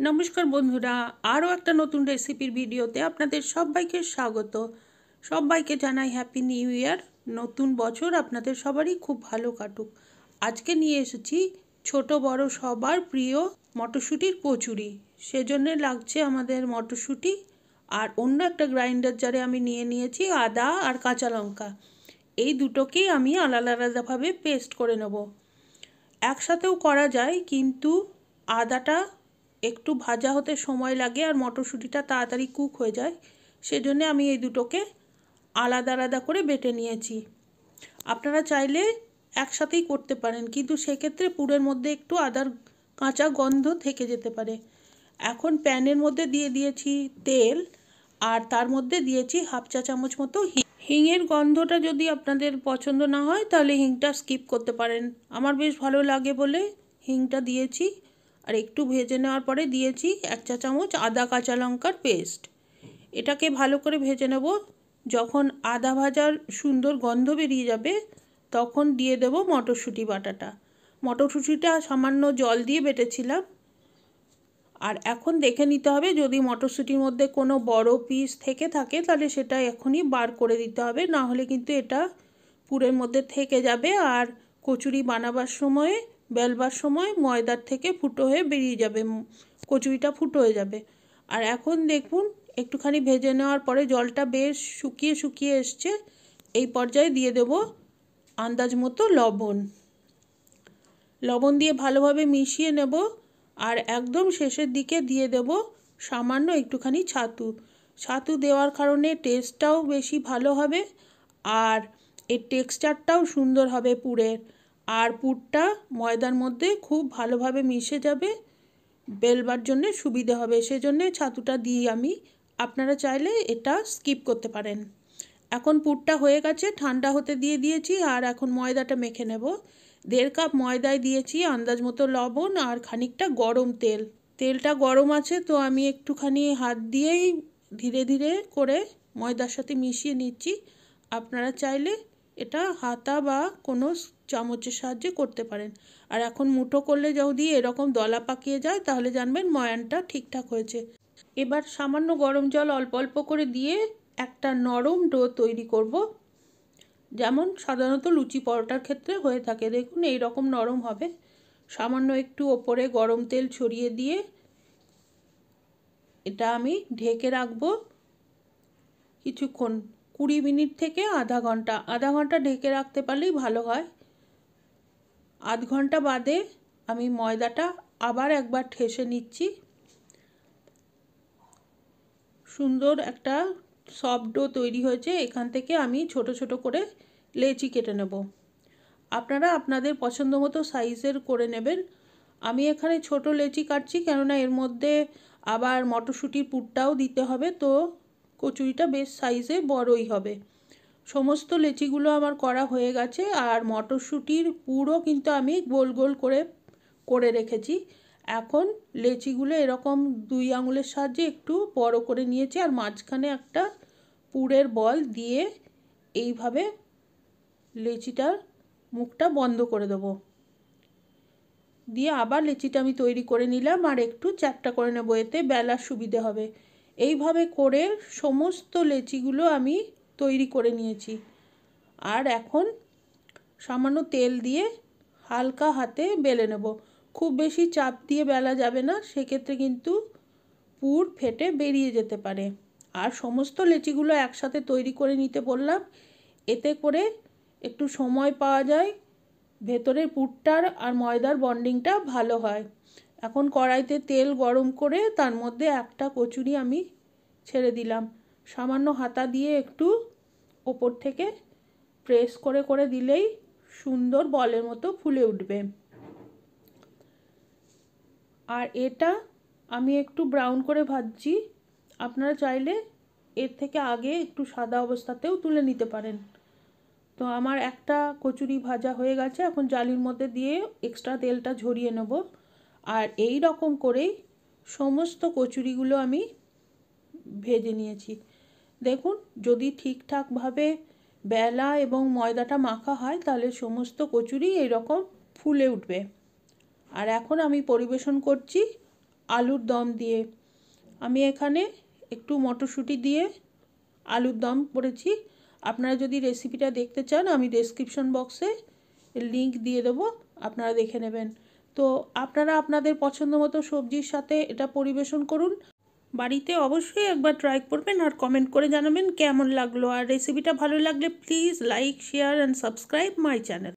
নমস্কার বন্ধুরা, আরও একটা নতুন রেসিপির ভিডিওতে আপনাদের সবাইকে স্বাগত। সবাইকে জানাই হ্যাপি নিউ ইয়ার। নতুন বছর আপনাদের সবারই খুব ভালো কাটুক। আজকে নিয়ে এসেছি ছোট বড় সবার প্রিয় মটরশুঁটির কচুরি। সেজন্য লাগছে আমাদের মটরশুঁটি, আর অন্য একটা গ্রাইন্ডার জারে আমি নিয়েছি আদা আর কাঁচা লঙ্কা। এই দুটোকেই আমি আলাদা আলাদাভাবে পেস্ট করে নেব। একসাথেও করা যায়, কিন্তু আদাটা একটু ভাজা হতে সময় লাগে আর মটরশুঁটিটা তাড়াতাড়ি কুক হয়ে যায়। সেজন্য আমি এই দুটোকে আলাদা আলাদা করে বেটে নিয়েছি। আপনারা চাইলে একসাথেই করতে পারেন, কিন্তু সেক্ষেত্রে পুরের মধ্যে একটু আদার কাঁচা গন্ধ থেকে যেতে পারে। এখন প্যানের মধ্যে দিয়ে দিয়েছি তেল, আর তার মধ্যে দিয়েছি হাফ চা চামচ মতো হিঙের গন্ধটা যদি আপনাদের পছন্দ না হয় তাহলে হিংটা স্কিপ করতে পারেন। আমার বেশ ভালো লাগে বলে হিংটা দিয়েছি। আর একটু ভেজে নেওয়ার পরে দিয়েছি 1 চা চামচ আদা কাঁচা লঙ্কার পেস্ট। এটাকে ভালো করে ভেজে নেব। যখন আদা ভাজার সুন্দর গন্ধ বেরিয়ে যাবে তখন দিয়ে দেব মটরশুঁটি বাটাটা। মটরশুঁটিটা সামান্য জল দিয়ে বেটেছিলাম। আর এখন দেখে নিতে হবে, যদি মটরশুঁটির মধ্যে কোনো বড় পিস থেকে থাকে তাহলে সেটা এখনই বার করে দিতে হবে, না হলে কিন্তু এটা পুরের মধ্যে থেকে যাবে আর কচুরি বানাবার সময় বেলবার সময় ময়দার থেকে ফুটো হয়ে বেরিয়ে যাবে, কচুরিটা ফুটো হয়ে যাবে। আর এখন দেখুন একটুখানি ভেজে নেওয়ার পরে জলটা বেশ শুকিয়ে শুকিয়ে এসছে। এই পর্যায়ে দিয়ে দেব আন্দাজ মতো লবণ দিয়ে ভালোভাবে মিশিয়ে নেব। আর একদম শেষের দিকে দিয়ে দেব সামান্য একটুখানি ছাতু দেওয়ার কারণে টেস্টটাও বেশি ভালো হবে, আর এর টেক্সচারটাও সুন্দর হবে পুরের। আর পুরটা ময়দার মধ্যে খুব ভালোভাবে মিশে যাবে, বেলবার জন্য সুবিধে হবে, সেজন্যে ছাতুটা দিই আমি। আপনারা চাইলে এটা স্কিপ করতে পারেন। এখন পুরটা হয়ে গেছে, ঠান্ডা হতে দিয়ে দিয়েছি। আর এখন ময়দাটা মেখে নেব। 1.5 কাপ ময়দায় দিয়েছি আন্দাজ মতো লবণ আর খানিকটা গরম তেল। তেলটা গরম আছে তো আমি একটুখানি হাত দিয়েই ধীরে ধীরে করে ময়দার সাথে মিশিয়ে নিচ্ছি। আপনারা চাইলে এটা হাতা বা কোনো চামচের সাহায্যে করতে পারেন। আর এখন মুঠো করলে যদি এরকম দলা পাকিয়ে যায় তাহলে জানবেন ময়ানটা ঠিকঠাক হয়েছে। এবার সামান্য গরম জল অল্প অল্প করে দিয়ে একটা নরম ডো তৈরি করব, যেমন সাধারণত লুচি পরোটার ক্ষেত্রে হয়ে থাকে। দেখুন এই রকম নরম হবে। সামান্য একটু ওপরে গরম তেল ছড়িয়ে দিয়ে এটা আমি ঢেকে রাখবো কিছুক্ষণ, 20 মিনিট থেকে আধা ঘন্টা ঢেকে রাখতে পারলেই ভালো হয়। আধ ঘন্টা বাদে আমি ময়দাটা আবার একবার ঠেসে নিচ্ছি। সুন্দর একটা সফট ডো তৈরি হয়েছে। এখান থেকে আমি ছোট ছোট করে লেচি কেটে নেব। আপনারা আপনাদের পছন্দ মতো সাইজের করে নেবেন। আমি এখানে ছোট লেচি কাটছি, কেননা এর মধ্যে আবার মটরশুঁটির পুরটাও দিতে হবে, তো কচুরিটা বেশ সাইজে বড়ই হবে। সমস্ত লেচিগুলো আমার করা হয়ে গেছে। আর মটরশুঁটির পুরও কিন্তু আমি গোল গোল করে রেখেছি। এখন লেচিগুলো এরকম 2 আঙুলের সাহায্যে একটু বড় করে নিয়েছি, আর মাঝখানে একটা পুরের বল দিয়ে এইভাবে লেচিটার মুখটা বন্ধ করে দেবো। দিয়ে আবার লেচিটা আমি তৈরি করে নিলাম, আর একটু চ্যাপ্টা করে নেব, এতে বেলার সুবিধে হবে। এইভাবে করে সমস্ত লেচিগুলো আমি তৈরি করে নিয়েছি। আর এখন সামান্য তেল দিয়ে হালকা হাতে বেলে নেব। খুব বেশি চাপ দিয়ে বেলা যাবে না, সেক্ষেত্রে কিন্তু পুর ফেটে বেরিয়ে যেতে পারে। আর সমস্ত লেচিগুলো একসাথে তৈরি করে নিতে বললাম, এতে করে একটু সময় পাওয়া যায়, ভেতরের পুরটার আর ময়দার বন্ডিংটা ভালো হয়। এখন কড়াইতে তেল গরম করে তার মধ্যে একটা কচুরি আমি ছেড়ে দিলাম। সামান্য হাতা দিয়ে একটু ওপর থেকে প্রেস করে করে দিলেই সুন্দর বলের মতো ফুলে উঠবে। আর এটা আমি একটু ব্রাউন করে ভাজছি। আপনারা চাইলে এর থেকে আগে একটু সাদা অবস্থাতেও তুলে নিতে পারেন। তো আমার একটা কচুরি ভাজা হয়ে গেছে। এখন জালির মধ্যে দিয়ে এক্সট্রা তেলটা ঝরিয়ে নেব। আর এই রকম করেই সমস্ত কচুরিগুলো আমি ভেজে নিয়েছি। দেখুন যদি ঠিকঠাকভাবে বেলা এবং ময়দাটা মাখা হয় তাহলে সমস্ত কচুরি এইরকম ফুলে উঠবে। আর এখন আমি পরিবেশন করছি আলুর দম দিয়ে। আমি এখানে একটু মটরশুঁটি দিয়ে আলুর দম করেছি। আপনারা যদি রেসিপিটা দেখতে চান আমি ডেসক্রিপশন বক্সে লিংক দিয়ে দেবো, আপনারা দেখে নেবেন। তো আপনারা আপনাদের পছন্দ মতো সবজির সাথে এটা পরিবেশন করুন। বাড়িতে অবশ্যই একবার ট্রাই করবেন আর কমেন্ট করে জানাবেন কেমন লাগলো। আর রেসিপিটা ভালো লাগলে please like, share and subscribe my channel.